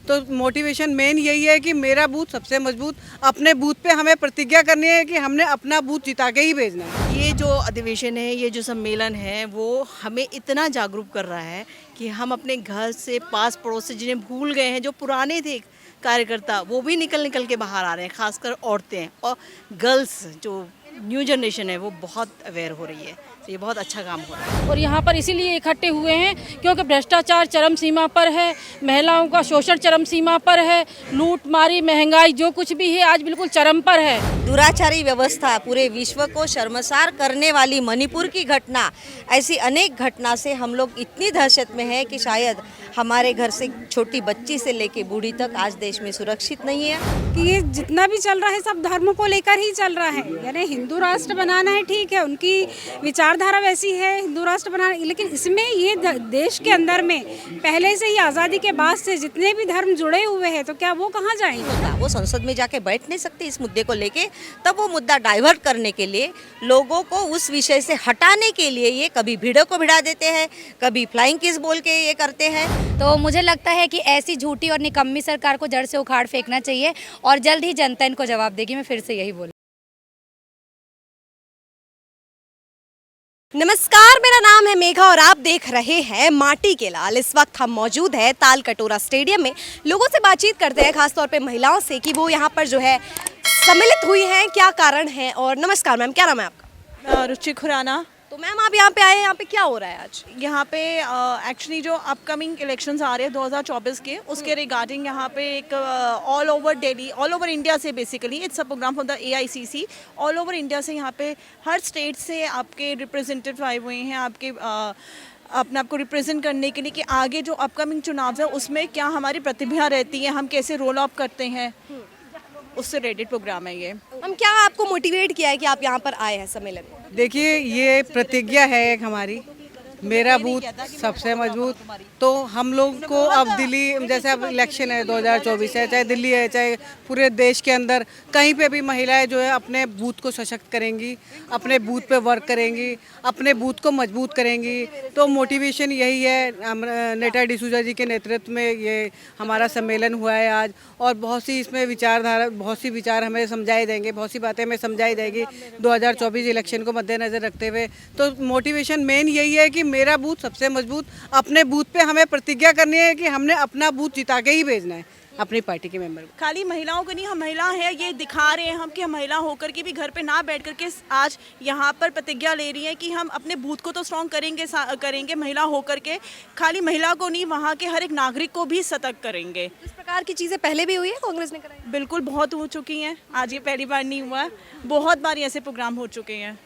तो motivation main यही है कि मेरा बूथ सबसे मजबूत, अपने बूथ पे हमें प्रतिज्ञा करनी है कि हमने अपना बूथ जिता के ही भेजना है। ये जो अधिवेशन है, ये जो सम्मेलन है, वो हमें इतना जागरूक कर रहा है कि हम अपने घर से, पास पड़ोस से जिन्हें भूल गए हैं, जो पुराने थे कार्यकर्ता, वो भी निकल निकल के बाहर आ रहे हैं। खासकर औरतें और गर्ल्स, जो न्यू जनरेशन है, वो बहुत अवेयर हो रही है। तो ये बहुत अच्छा काम हो रहा है। और यहाँ पर इसीलिए इकट्ठे हुए हैं क्योंकि भ्रष्टाचार चरम सीमा पर है, महिलाओं का शोषण चरम सीमा पर है, लूट मारी, महंगाई जो कुछ भी है आज बिल्कुल चरम पर है। दुराचारी व्यवस्था पूरे विश्व को शर्मसार करने वाली मणिपुर की घटना, ऐसी अनेक घटना से हम लोग इतनी दहशत में हैं कि शायद हमारे घर से छोटी बच्ची से लेके बूढ़ी तक आज देश में सुरक्षित नहीं है। कि ये जितना भी चल रहा है सब धर्म को लेकर ही चल रहा है, यानी हिंदू राष्ट्र बनाना है, ठीक है, उनकी विचारधारा वैसी है हिंदू राष्ट्र बनाना, लेकिन इसमें ये देश के अंदर में पहले से ही आज़ादी के बाद से जितने भी धर्म जुड़े हुए हैं, तो क्या वो कहाँ जाएंगे? वो संसद में जाके बैठ नहीं सकते इस मुद्दे को लेके, तब वो मुद्दा डाइवर्ट करने के लिए, लोगों को उस विषय से हटाने के लिए ये कभी भीड़ों को भिड़ा देते हैं, कभी फ्लाइंग किस बोल के ये करते हैं। तो मुझे लगता है कि ऐसी झूठी और निकम्मी सरकार को जड़ से उखाड़ फेंकना चाहिए और जल्द ही जनता इनको जवाब देगी। मैं फिर से यही बोलूँ। नमस्कार, मेरा नाम है मेघा और आप देख रहे हैं माटी के लाल। इस वक्त हम मौजूद हैं ताल कटोरा स्टेडियम में। लोगों से बातचीत करते हैं, खासतौर पे महिलाओं से, कि वो यहाँ पर जो है सम्मिलित हुई हैं, क्या कारण है। और नमस्कार मैम, क्या नाम है आपका? रुचि खुराना। तो मैम आप यहाँ पे आए हैं, यहाँ पे क्या हो रहा है आज? यहाँ पे एक्चुअली जो अपकमिंग इलेक्शंस आ रहे हैं 2024 के, उसके रिगार्डिंग यहाँ पे एक all over Delhi, all over India से, basically it's a program from the AICC। All over India से यहाँ पे हर स्टेट से आपके रिप्रेजेंटेटिव आए हुए हैं, आपके अपने आप को रिप्रेजेंट करने के लिए कि आगे जो अपकमिंग चुनाव है उसमें क्या हमारी प्रतिभा रहती है, हम कैसे रोल अप करते हैं, उससे रिलेटेड प्रोग्राम है ये। हम क्या आपको मोटिवेट किया है कि आप यहाँ पर आए हैं सम्मेलन में? देखिए, ये प्रतिज्ञा है एक हमारी, मेरा बूथ सबसे मजबूत। तो हम लोग को अब दिल्ली, जैसे अब इलेक्शन है 2024 है, चाहे दिल्ली है, चाहे पूरे देश के अंदर कहीं पे भी महिलाएं जो है अपने बूथ को सशक्त करेंगी, अपने बूथ पे वर्क करेंगी, अपने बूथ को मजबूत करेंगी। तो मोटिवेशन यही है। नेता डिसूजा जी के नेतृत्व में ये हमारा सम्मेलन हुआ है आज, और बहुत सी इसमें विचारधारा, बहुत सी विचार हमें समझाए देंगे, बहुत सी बातें हमें समझाई जाएगी 2024 इलेक्शन को मद्देनज़र रखते हुए। तो मोटिवेशन मेन यही है कि मेरा बूथ सबसे मजबूत, अपने बूथ पे हमें प्रतिज्ञा करनी है कि हमने अपना बूथ जिता के ही भेजना है अपनी पार्टी के मेंबर को। खाली महिलाओं को नहीं, हम महिला हैं ये दिखा रहे हैं हम कि हम महिला होकर के भी घर पे ना बैठ करके आज यहाँ पर प्रतिज्ञा ले रही हैं कि हम अपने बूथ को तो स्ट्रॉन्ग करेंगे महिला होकर के। खाली महिला को नहीं, वहाँ के हर एक नागरिक को भी सतर्क करेंगे। इस प्रकार की चीज़ें पहले भी हुई है, कांग्रेस ने कराई? बिल्कुल, बहुत हो चुकी हैं, आज ये पहली बार नहीं हुआ, बहुत बार ऐसे प्रोग्राम हो चुके हैं।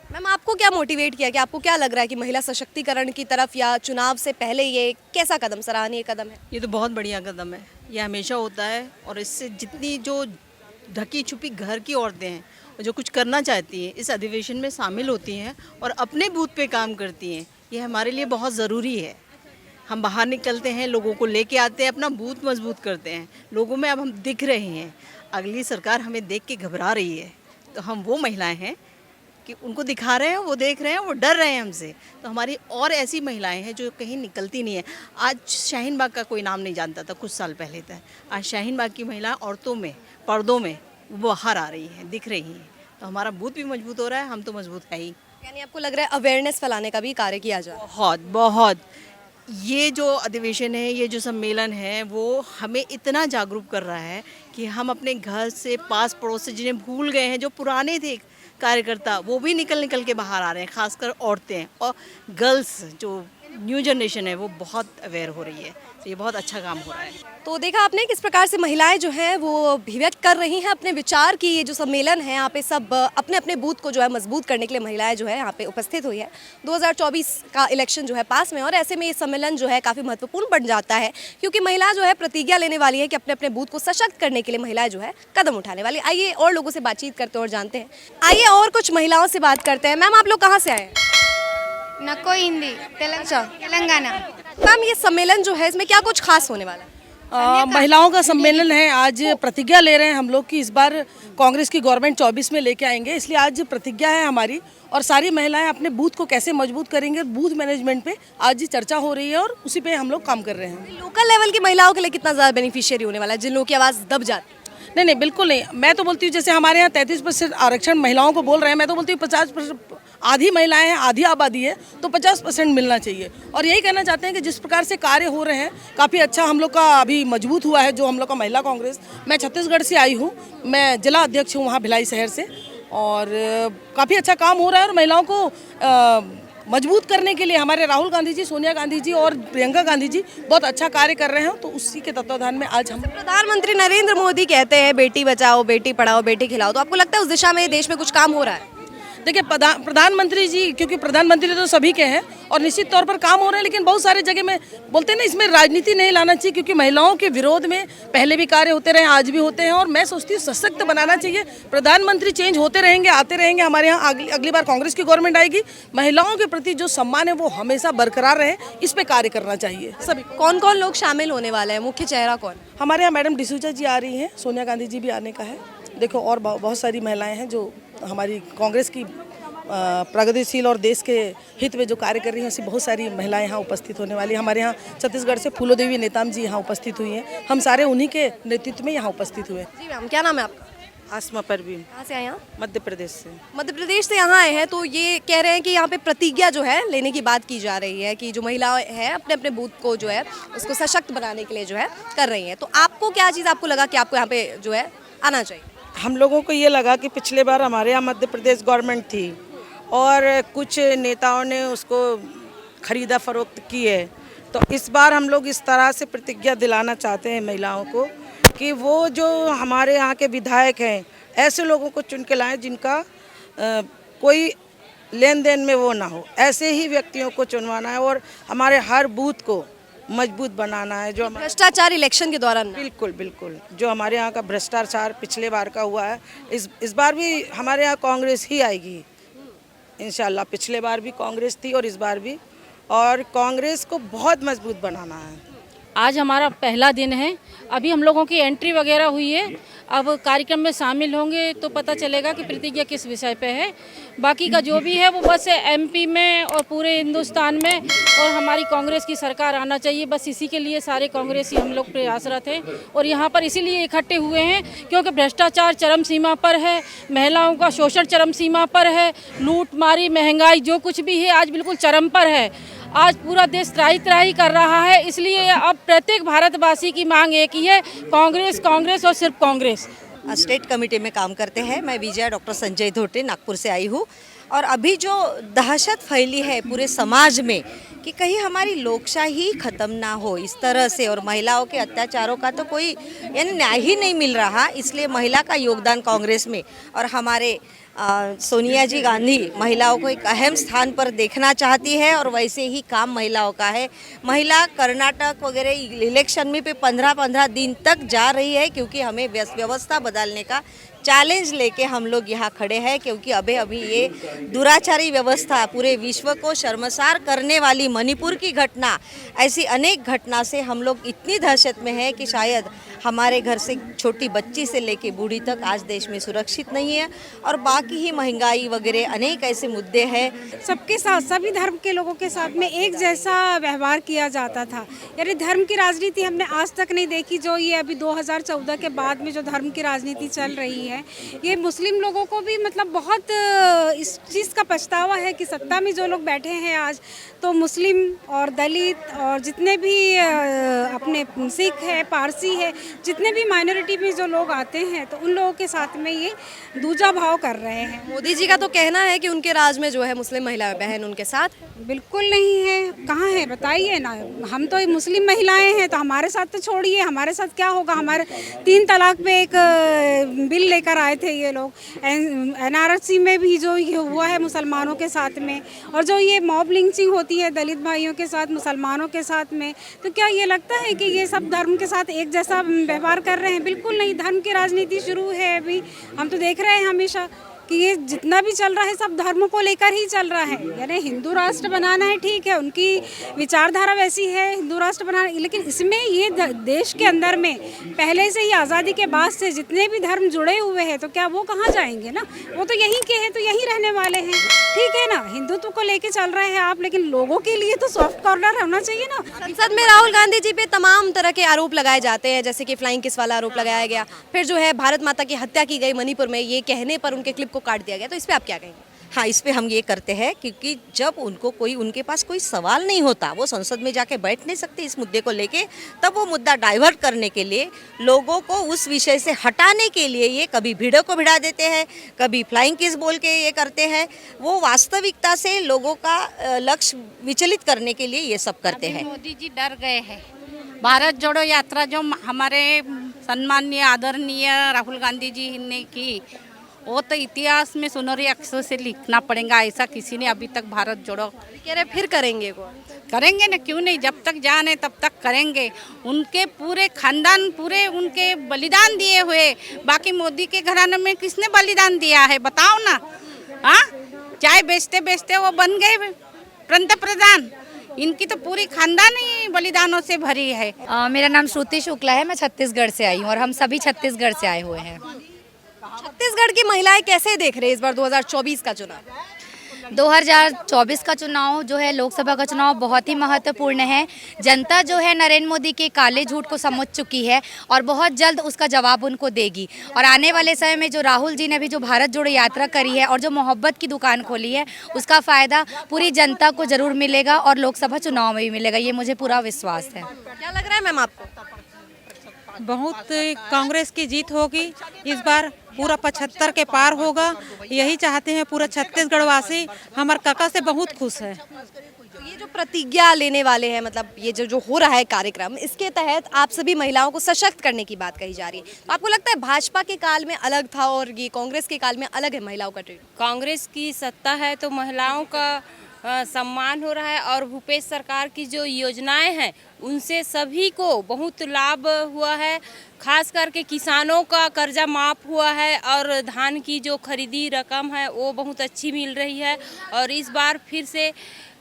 मैम आपको क्या मोटिवेट किया, कि आपको क्या लग रहा है कि महिला सशक्तिकरण की तरफ या चुनाव से पहले ये कैसा कदम, सराहनीय कदम है? ये तो बहुत बढ़िया कदम है, ये हमेशा होता है। और इससे जितनी जो ढकी छुपी घर की औरतें हैं और जो कुछ करना चाहती हैं, इस अधिवेशन में शामिल होती हैं और अपने बूथ पे काम करती हैं, ये हमारे लिए बहुत ज़रूरी है। हम बाहर निकलते हैं, लोगों को लेके आते हैं, अपना बूथ मजबूत करते हैं। लोगों में अब हम दिख रहे हैं, अगली सरकार हमें देख के घबरा रही है, तो हम वो महिलाएँ हैं कि उनको दिखा रहे हैं, वो देख रहे हैं, वो डर रहे हैं हमसे। तो हमारी और ऐसी महिलाएं हैं जो कहीं निकलती नहीं है। आज शाहीन बाग का कोई नाम नहीं जानता था कुछ साल पहले तक, आज शाहीन बाग की महिलाएं औरतों में, पर्दों में वो बाहर आ रही हैं, दिख रही हैं। तो हमारा बूथ भी मजबूत हो रहा है, हम तो मजबूत है ही। यानी आपको लग रहा है अवेयरनेस फैलाने का भी कार्य किया जा रहा है? बहुत बहुत। ये जो अधिवेशन है, ये जो सम्मेलन है, वो हमें इतना जागरूक कर रहा है कि हम अपने घर से, पास पड़ोस से जिन्हें भूल गए हैं, जो पुराने थे कार्यकर्ता, वो भी निकल निकल के बाहर आ रहे हैं। खासकर औरतें और गर्ल्स, जो न्यू जनरेशन है, वो बहुत अवेयर हो रही है। तो ये बहुत अच्छा काम हो रहा है। तो देखा आपने किस प्रकार से महिलाएं जो हैं वो अभिव्यक्त कर रही हैं अपने विचार की। ये जो सम्मेलन है, यहाँ पे सब अपने अपने बूथ को जो है मजबूत करने के लिए महिलाएं जो है यहाँ पे उपस्थित हुई है। 2024 का इलेक्शन जो है पास में, और ऐसे में ये सम्मेलन जो है काफ़ी महत्वपूर्ण बन जाता है, क्योंकि महिला जो है प्रतिज्ञा लेने वाली है कि अपने अपने बूथ को सशक्त करने के लिए महिलाएं जो है कदम उठाने वाली। आइए और लोगों से बातचीत करते हैं और जानते हैं। आइए और कुछ महिलाओं से बात करते हैं। मैम आप लोग कहाँ से आए हैं? नको हिंदी, तेलंगाना। मैम ये सम्मेलन जो है, इसमें क्या कुछ खास होने वाला है? महिलाओं का सम्मेलन है। आज प्रतिज्ञा ले रहे हैं हम लोग कि इस बार कांग्रेस की गवर्नमेंट 24 में लेके आएंगे, इसलिए आज प्रतिज्ञा है हमारी। और सारी महिलाएं अपने बूथ को कैसे मजबूत करेंगे, बूथ मैनेजमेंट पे आज ही चर्चा हो रही है और उसी पे हम लोग काम कर रहे हैं। लोकल लेवल की महिलाओं के लिए कितना ज़्यादा बेनिफिशियरी होने वाला है, जिन लोगों की आवाज़ दब जाती है? नहीं, बिल्कुल नहीं। मैं तो बोलती हूँ जैसे हमारे यहाँ 33% आरक्षण महिलाओं को बोल रहे हैं, मैं तो बोलती हूँ 50%, आधी महिलाएं हैं, आधी आबादी है, तो 50% मिलना चाहिए। और यही कहना चाहते हैं कि जिस प्रकार से कार्य हो रहे हैं काफ़ी अच्छा हम लोग का अभी मजबूत हुआ है जो हम लोग का महिला कांग्रेस। मैं छत्तीसगढ़ से आई हूँ, मैं जिला अध्यक्ष हूँ वहाँ भिलाई शहर से, और काफ़ी अच्छा काम हो रहा है। और महिलाओं को मजबूत करने के लिए हमारे राहुल गांधी जी, सोनिया गांधी जी और प्रियंका गांधी जी बहुत अच्छा कार्य कर रहे हैं, तो उसी के तत्वाधान में आज हम प्रधानमंत्री नरेंद्र मोदी कहते हैं बेटी बचाओ, बेटी पढ़ाओ, बेटी खिलाओ, तो आपको लगता है उस दिशा में देश में कुछ काम हो रहा है? देखिए, प्रधानमंत्री जी, क्योंकि प्रधानमंत्री तो सभी के हैं और निश्चित तौर पर काम हो रहे हैं, लेकिन बहुत सारे जगह में बोलते हैं ना, इसमें राजनीति नहीं लाना चाहिए, क्योंकि महिलाओं के विरोध में पहले भी कार्य होते रहे, आज भी होते हैं। और मैं सोचती हूँ सशक्त बनाना चाहिए। प्रधानमंत्री चेंज होते रहेंगे, आते रहेंगे, हमारे यहाँ अगली बार कांग्रेस की गवर्नमेंट आएगी। महिलाओं के प्रति जो सम्मान है वो हमेशा बरकरार रहे, इस पर कार्य करना चाहिए सभी। कौन कौन लोग शामिल होने वाले हैं, मुख्य चेहरा कौन? हमारे यहाँ मैडम डिसूजा जी आ रही हैं, सोनिया गांधी जी भी आने का है। देखो, और बहुत सारी महिलाएं हैं जो हमारी कांग्रेस की प्रगतिशील और देश के हित में जो कार्य कर रही हैं, ऐसी बहुत सारी महिलाएं यहाँ उपस्थित होने वाली। हमारे यहाँ छत्तीसगढ़ से फूलो देवी नेताम जी यहाँ उपस्थित हुई हैं। हम सारे उन्हीं के नेतृत्व में यहाँ उपस्थित हुए। जी मैम, क्या नाम है आपका? आसमा परवीन। कहाँ से आए यहाँ? मध्य प्रदेश से। मध्य प्रदेश से यहाँ आए हैं, तो ये कह रहे हैं कि यहाँ पे प्रतिज्ञा जो है लेने की बात की जा रही है कि जो महिलाएं हैं अपने अपने बूथ को जो है उसको सशक्त बनाने के लिए जो है कर रही हैं। तो आपको क्या चीज़ आपको लगा कि आपको यहाँ पे जो है आना चाहिए? हम लोगों को ये लगा कि पिछले बार हमारे यहाँ मध्य प्रदेश गवर्नमेंट थी और कुछ नेताओं ने उसको खरीदा फरोख्त की है, तो इस बार हम लोग इस तरह से प्रतिज्ञा दिलाना चाहते हैं महिलाओं को कि वो जो हमारे यहाँ के विधायक हैं ऐसे लोगों को चुन के लाएं जिनका कोई लेन देन में वो ना हो। ऐसे ही व्यक्तियों को चुनवाना है और हमारे हर बूथ को मजबूत बनाना है। जो भ्रष्टाचार इलेक्शन के दौरान? बिल्कुल बिल्कुल, जो हमारे यहाँ का भ्रष्टाचार पिछले बार का हुआ है, इस बार भी हमारे यहाँ कांग्रेस ही आएगी इंशाल्लाह। पिछले बार भी कांग्रेस थी और इस बार भी, और कांग्रेस को बहुत मजबूत बनाना है। आज हमारा पहला दिन है, अभी हम लोगों की एंट्री वगैरह हुई है। अब कार्यक्रम में शामिल होंगे तो पता चलेगा कि प्रतिज्ञा किस विषय पे है। बाकी का जो भी है वो बस एमपी में और पूरे हिंदुस्तान में और हमारी कांग्रेस की सरकार आना चाहिए, बस इसी के लिए सारे कांग्रेसी हम लोग प्रयासरत हैं। और यहाँ पर इसीलिए इकट्ठे हुए हैं क्योंकि भ्रष्टाचार चरम सीमा पर है, महिलाओं का शोषण चरम सीमा पर है, लूट मारी, महंगाई जो कुछ भी है आज बिल्कुल चरम पर है। आज पूरा देश त्राही त्राही कर रहा है, इसलिए अब प्रत्येक भारतवासी की मांग एक ही है, कांग्रेस कांग्रेस और सिर्फ कांग्रेस। स्टेट कमेटी में काम करते हैं। मैं विजया डॉक्टर संजय धोटे नागपुर से आई हूँ। और अभी जो दहशत फैली है पूरे समाज में कि कहीं हमारी लोकशाही ख़त्म ना हो इस तरह से, और महिलाओं के अत्याचारों का तो कोई यानी न्याय ही नहीं मिल रहा, इसलिए महिला का योगदान कांग्रेस में और हमारे सोनिया जी गांधी महिलाओं को एक अहम स्थान पर देखना चाहती है और वैसे ही काम महिलाओं का है। महिला कर्नाटक वगैरह इलेक्शन में पे 15-15 दिन तक जा रही है क्योंकि हमें व्यवस्था बदलने का चैलेंज लेके हम लोग यहाँ खड़े हैं, क्योंकि अभी ये दुराचारी व्यवस्था पूरे विश्व को शर्मसार करने वाली मणिपुर की घटना, ऐसी अनेक घटना से हम लोग इतनी दहशत में है कि शायद हमारे घर से छोटी बच्ची से लेके बूढ़ी तक आज देश में सुरक्षित नहीं है। और बाकी ही महंगाई वगैरह अनेक ऐसे मुद्दे हैं। सबके साथ, सभी धर्म के लोगों के साथ में एक जैसा व्यवहार किया जाता था, यानी धर्म की राजनीति हमने आज तक नहीं देखी। जो ये अभी 2014 के बाद में जो धर्म की राजनीति चल रही है, ये मुस्लिम लोगों को भी मतलब बहुत इस चीज़ का पछतावा है कि सत्ता में जो लोग बैठे हैं आज, तो मुस्लिम और दलित और जितने भी अपने सिख है, पारसी है, जितने भी माइनॉरिटी में जो लोग आते हैं, तो उन लोगों के साथ में ये दूजा भाव कर रहे हैं। मोदी जी का तो कहना है कि उनके राज में जो है मुस्लिम महिला बहन उनके साथ बिल्कुल नहीं है। कहाँ है बताइए ना। हम तो मुस्लिम महिलाएं हैं, तो हमारे साथ तो छोड़िए, हमारे साथ क्या होगा। हमारे 3 तलाक पे एक बिल लेकर आए थे ये लोग, NRC में भी जो ये हुआ है मुसलमानों के साथ में, और जो ये मॉब लिंचिंग होती है दलित भाइयों के साथ, मुसलमानों के साथ में, तो क्या ये लगता है कि ये सब धर्म के साथ एक जैसा व्यवहार कर रहे हैं? बिल्कुल नहीं। धर्म की राजनीति शुरू है अभी, हम तो देख रहे हैं हमेशा कि ये जितना भी चल रहा है सब धर्म को लेकर ही चल रहा है। यानी हिंदू राष्ट्र बनाना है, ठीक है, उनकी विचारधारा वैसी है हिंदू राष्ट्र बनाना, लेकिन इसमें ये देश के अंदर में पहले से ही आज़ादी के बाद से जितने भी धर्म जुड़े हुए हैं तो क्या वो कहाँ जाएंगे ना, वो तो यहीं के हैं, तो यहीं रहने वाले हैं, ठीक है ना। हिंदुत्व को लेके चल रहे हैं आप, लेकिन लोगों के लिए तो सॉफ्ट कॉर्नर होना चाहिए ना। संसद में राहुल गांधी जी पे तमाम तरह के आरोप लगाए जाते हैं, जैसे कि फ्लाइंग किस वाला आरोप लगाया गया, फिर जो है भारत माता की हत्या की गई मणिपुर में, ये कहने पर उनके क्लिप को काट दिया गया, तो इस पे आप क्या कहेंगे? हाँ, इस पे हम ये करते हैं क्योंकि जब उनके पास कोई सवाल नहीं होता, वो संसद में जाके बैठ नहीं सकते इस मुद्दे को लेके, तब वो मुद्दा डाइवर्ट करने के लिए, लोगों को उस विषय से हटाने के लिए ये कभी भीड़ों को भिड़ा देते हैं, कभी फ्लाइंग किस बोल के ये करते हैं। वो वास्तविकता से लोगों का लक्ष्य विचलित करने के लिए ये सब करते हैं। मोदी जी डर गए हैं। भारत जोड़ो यात्रा जो हमारे सम्माननीय आदरणीय राहुल गांधी जी ने की, वो तो इतिहास में सुनहरे अक्षर से लिखना पड़ेगा। ऐसा किसी ने अभी तक भारत जोड़ो कह रहे फिर करेंगे को करेंगे ना, क्यों नहीं, जब तक जान है तब तक करेंगे। उनके पूरे खानदान पूरे उनके बलिदान दिए हुए, बाकी मोदी के घराने में किसने बलिदान दिया है बताओ ना। हाँ, चाय बेचते बेचते वो बन गए पंत प्रधान, इनकी तो पूरी खानदान ही बलिदानों से भरी है। मेरा नाम श्रुति शुक्ला है, मैं छत्तीसगढ़ से आई हूँ और हम सभी छत्तीसगढ़ से आए हुए हैं। छत्तीसगढ़ की महिलाएं कैसे देख रहे हैं इस बार 2024 का चुनाव? 2024 का चुनाव जो है, लोकसभा का चुनाव बहुत ही महत्वपूर्ण है। जनता जो है नरेंद्र मोदी के काले झूठ को समझ चुकी है और बहुत जल्द उसका जवाब उनको देगी। और आने वाले समय में जो राहुल जी ने भी जो भारत जोड़ो यात्रा करी है और जो मोहब्बत की दुकान खोली है, उसका फ़ायदा पूरी जनता को ज़रूर मिलेगा और लोकसभा चुनाव में भी मिलेगा, ये मुझे पूरा विश्वास है। क्या लग रहा है मैम आपको? बहुत कांग्रेस की जीत होगी इस बार, पूरा 75 के पार होगा, यही चाहते हैं पूरा छत्तीसगढ़ वासी। हमारे काका से बहुत खुश है। तो ये जो प्रतिज्ञा लेने वाले हैं, मतलब ये जो हो रहा है कार्यक्रम, इसके तहत आप सभी महिलाओं को सशक्त करने की बात कही जा रही है, तो आपको लगता है भाजपा के काल में अलग था और ये कांग्रेस के काल में अलग है महिलाओं का ट्रीटमेंट? कांग्रेस की सत्ता है तो महिलाओं का सम्मान हो रहा है और भूपेश सरकार की जो योजनाएं हैं उनसे सभी को बहुत लाभ हुआ है। खास करके किसानों का कर्जा माफ़ हुआ है और धान की जो खरीदी रकम है वो बहुत अच्छी मिल रही है। और इस बार फिर से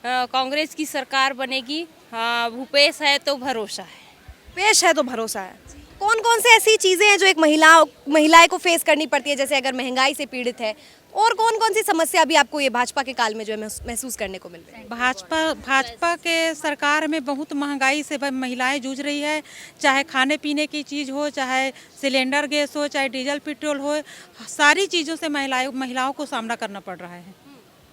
कांग्रेस की सरकार बनेगी। भूपेश है तो भरोसा है। पेश है तो भरोसा है। कौन कौन से ऐसी चीज़ें हैं जो एक महिलाएं को फेस करनी पड़ती है, जैसे अगर महंगाई से पीड़ित है, और कौन कौन सी समस्या अभी आपको ये भाजपा के काल में जो है महसूस करने को मिल रही है? भाजपा के सरकार में बहुत महंगाई से महिलाएं जूझ रही है, चाहे खाने पीने की चीज़ हो, चाहे सिलेंडर गैस हो, चाहे डीजल पेट्रोल हो, सारी चीज़ों से महिलाओं को सामना करना पड़ रहा है।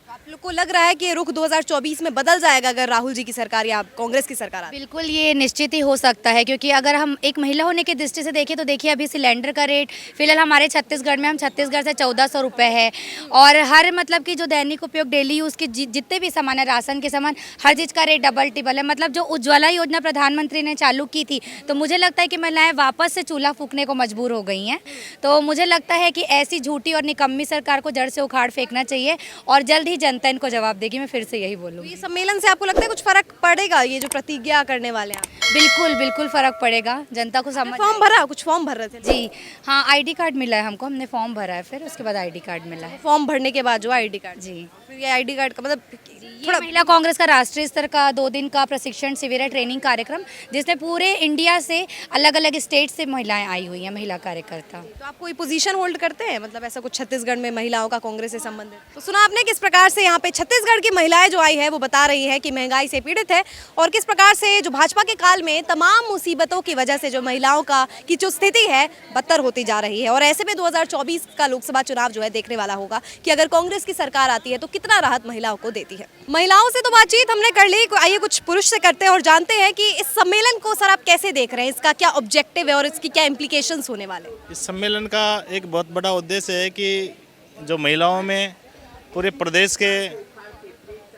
आप लोग को लग रहा है कि ये रुख 2024 में बदल जाएगा अगर राहुल जी की सरकार या कांग्रेस की सरकार आती है? बिल्कुल, ये निश्चित ही हो सकता है, क्योंकि अगर हम एक महिला होने की दृष्टि से देखें तो देखिए अभी सिलेंडर का रेट फिलहाल हमारे छत्तीसगढ़ में, हम छत्तीसगढ़ से 1400 रुपये है। और हर मतलब कि जो दैनिक उपयोग डेली यूज़ के जितने भी सामान है, राशन के सामान, हर चीज़ का रेट डबल टिबल है। मतलब जो उज्ज्वला योजना प्रधानमंत्री ने चालू की थी, तो मुझे लगता है कि महिलाएँ वापस से चूल्हा फूकने को मजबूर हो गई हैं। तो मुझे लगता है कि ऐसी झूठी और निकम्मी सरकार को जड़ से उखाड़ फेंकना चाहिए और जल्द ही जनता इनको जवाब देगी। मैं फिर से यही बोलूँगी। ये सम्मेलन से आपको लगता है कुछ फर्क पड़ेगा, ये जो प्रतिज्ञा करने वाले हैं? बिल्कुल बिल्कुल फ़र्क पड़ेगा, जनता को समझ। फॉर्म भरा, कुछ फॉर्म भर रहे थे? जी हाँ, आईडी कार्ड मिला है हमको, हमने फॉर्म भरा है, फिर उसके बाद आईडी कार्ड मिला है। फॉर्म भरने के बाद जो आईडी कार्ड? जी, फिर ये आईडी कार्ड का मतलब थोड़ा महिला कांग्रेस का राष्ट्रीय स्तर का 2 दिन का प्रशिक्षण शिविर है, ट्रेनिंग कार्यक्रम, जिसमें पूरे इंडिया से अलग अलग स्टेट से महिलाएं आई हुई हैं, महिला कार्यकर्ता। तो आप कोई पोजीशन होल्ड करते हैं, मतलब ऐसा कुछ छत्तीसगढ़ में महिलाओं का कांग्रेस से संबंधित? तो सुना आपने किस प्रकार से यहाँ पे छत्तीसगढ़ की महिलाएं जो आई है वो बता रही है कि महंगाई से पीड़ित है और किस प्रकार से जो भाजपा के काल में तमाम मुसीबतों की वजह से जो महिलाओं की जो स्थिति है बदतर होती जा रही है। और ऐसे में 2024 का लोकसभा चुनाव जो है देखने वाला होगा कि अगर कांग्रेस की सरकार आती है तो कितना राहत महिलाओं को देती है। महिलाओं से तो बातचीत हमने कर ली, आइए कुछ पुरुष से करते हैं और जानते हैं कि इस सम्मेलन को सर आप कैसे देख रहे हैं, इसका क्या ऑब्जेक्टिव है और इसकी क्या इम्प्लीकेशंस होने वाले? इस सम्मेलन का एक बहुत बड़ा उद्देश्य है कि जो महिलाओं में पूरे प्रदेश के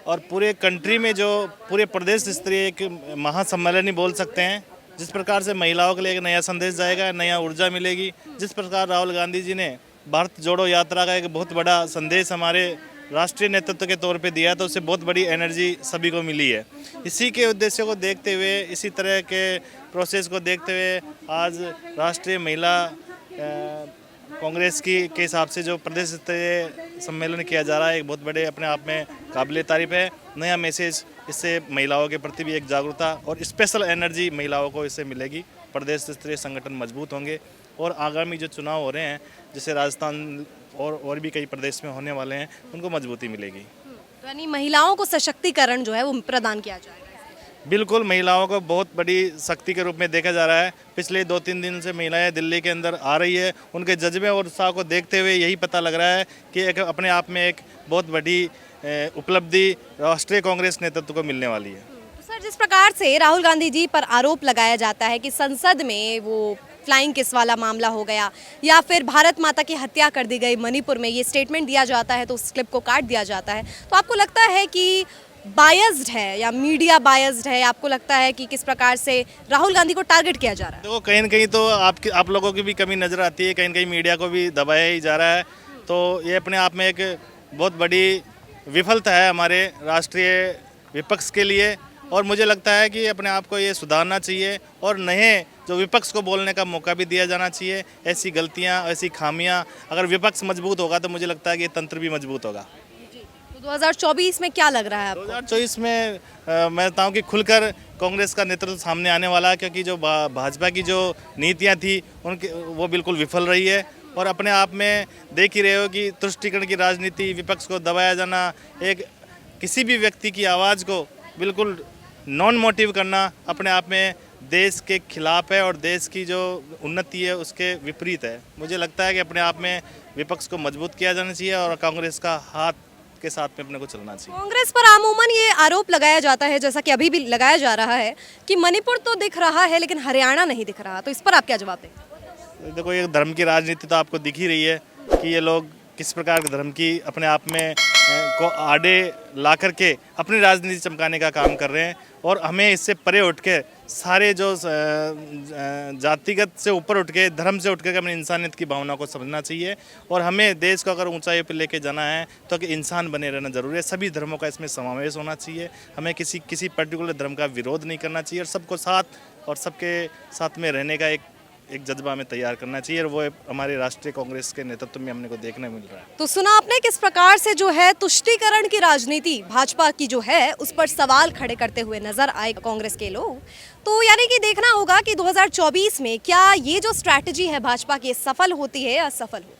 और पूरे कंट्री में जो पूरे प्रदेश स्तरीय एक महासम्मेलन ही बोल सकते हैं, जिस प्रकार से महिलाओं के लिए एक नया संदेश जाएगा, नया ऊर्जा मिलेगी। जिस प्रकार राहुल गांधी जी ने भारत जोड़ो यात्रा का एक बहुत बड़ा संदेश हमारे राष्ट्रीय नेतृत्व के तौर पे दिया, तो उससे बहुत बड़ी एनर्जी सभी को मिली है। इसी के उद्देश्य को देखते हुए, इसी तरह के प्रोसेस को देखते हुए आज राष्ट्रीय महिला कांग्रेस के हिसाब से जो प्रदेश स्तरीय सम्मेलन किया जा रहा है एक बहुत बड़े अपने आप में काबिल तारीफ है। नया मैसेज, इससे महिलाओं के प्रति भी एक जागरूकता और स्पेशल एनर्जी महिलाओं को इससे मिलेगी। प्रदेश स्तरीय संगठन मजबूत होंगे और आगामी जो चुनाव हो रहे हैं जैसे राजस्थान और भी कई प्रदेश में होने वाले हैं उनको मजबूती मिलेगी। यानी महिलाओं को सशक्तिकरण जो है वो प्रदान किया जाएगा। बिल्कुल, महिलाओं को बहुत बड़ी शक्ति के रूप में देखा जा रहा है। पिछले 2-3 दिन से महिलाएं दिल्ली के अंदर आ रही है। उनके जज्बे और उत्साह को देखते हुए यही पता लग रहा है कि एक अपने आप में एक बहुत बड़ी उपलब्धि राष्ट्रीय कांग्रेस नेतृत्व को मिलने वाली है। तो सर, जिस प्रकार से राहुल गांधी जी पर आरोप लगाया जाता है कि संसद में वो फ्लाइंग किस वाला मामला हो गया या फिर भारत माता की हत्या कर दी गई मणिपुर में, ये स्टेटमेंट दिया जाता है तो उस क्लिप को काट दिया जाता है, तो आपको लगता है कि बायस्ड है या मीडिया बायस्ड है? आपको लगता है कि किस प्रकार से राहुल गांधी को टारगेट किया जा रहा है? देखो, कहीं न कहीं तो आप लोगों की भी कमी नज़र आती है, कहीं न कहीं मीडिया को भी दबाया ही जा रहा है। तो ये अपने आप में एक बहुत बड़ी विफलता है हमारे राष्ट्रीय विपक्ष के लिए और मुझे लगता है कि अपने आप को ये सुधारना चाहिए और नए जो विपक्ष को बोलने का मौका भी दिया जाना चाहिए। ऐसी गलतियाँ, ऐसी खामियाँ, अगर विपक्ष मजबूत होगा तो मुझे लगता है कि ये तंत्र भी मजबूत होगा। 2024 में क्या लग रहा है आपको? 2024 में मैं बताता हूँ कि खुलकर कांग्रेस का नेतृत्व सामने आने वाला है, क्योंकि जो भाजपा की जो नीतियाँ थी उनकी वो बिल्कुल विफल रही है और अपने आप में देख ही रहे हो कि तुष्टीकरण की राजनीति, विपक्ष को दबाया जाना, एक किसी भी व्यक्ति की आवाज़ को बिल्कुल नॉन मोटिव करना अपने आप में देश के खिलाफ है और देश की जो उन्नति है उसके विपरीत है। मुझे लगता है कि अपने आप में विपक्ष को मजबूत किया जाना चाहिए और कांग्रेस का हाथ के साथ में अपने को चलना चाहिए। कांग्रेस पर अमूमन ये आरोप लगाया जाता है, जैसा कि अभी भी लगाया जा रहा है, कि मणिपुर तो दिख रहा है लेकिन हरियाणा नहीं दिख रहा, तो इस पर आप क्या जवाब देंगे? देखो, ये धर्म की राजनीति तो आपको दिख ही रही है कि ये लोग किस प्रकार के धर्म की अपने आप में को आड़े ला करके अपनी राजनीति चमकाने का काम कर रहे हैं और हमें इससे परे उठ के सारे जो जातिगत से ऊपर उठ के, धर्म से उठ के अपनी इंसानियत की भावना को समझना चाहिए और हमें देश को अगर ऊंचाई पर लेके जाना है तो कि इंसान बने रहना जरूरी है। सभी धर्मों का इसमें समावेश होना चाहिए। हमें किसी पर्टिकुलर धर्म का विरोध नहीं करना चाहिए और सबको साथ और सबके साथ में रहने का एक जज्बा में तैयार करना चाहिए और वो हमारे राष्ट्रीय कांग्रेस के नेतृत्व में हमने को देखने मिल रहा है। तो सुना आपने किस प्रकार से जो है तुष्टीकरण की राजनीति भाजपा की जो है उस पर सवाल खड़े करते हुए नजर आए कांग्रेस के लोग। तो यानी कि देखना होगा कि 2024 में क्या ये जो स्ट्रैटेजी है भाजपा की सफल होती है या असफल होती है।